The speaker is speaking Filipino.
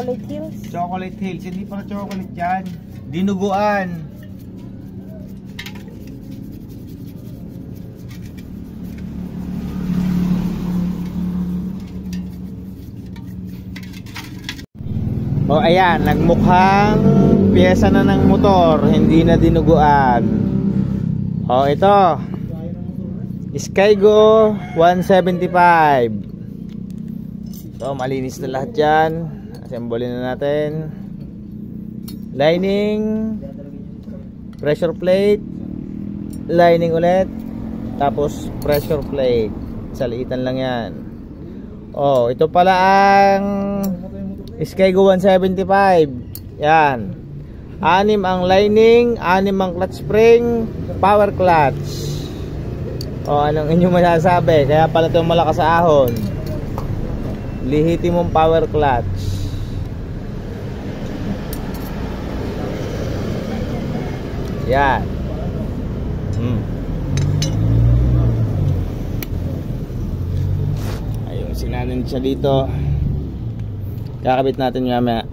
Chocolate Hills. Chocolate Hills. Hindi pa chocolate yan. Dinuguan. O ayan, nagmukhang piyesa na ng motor, hindi na dinuguan. O ito, Skygo 175. So malinis na lahat yan. Assemble na natin. Lining, pressure plate, lining ulit, tapos pressure plate. Saliitan lang yan. O ito pala ang Skygo 175. Yan. 6 ang lining, 6 ang clutch spring, power clutch. O anong inyong masasabi? Kaya pala itong malakas sa ahon. Lihitin mong power clutch. Yan. Ayun, sinanin siya dito. Kakabit natin mamaya.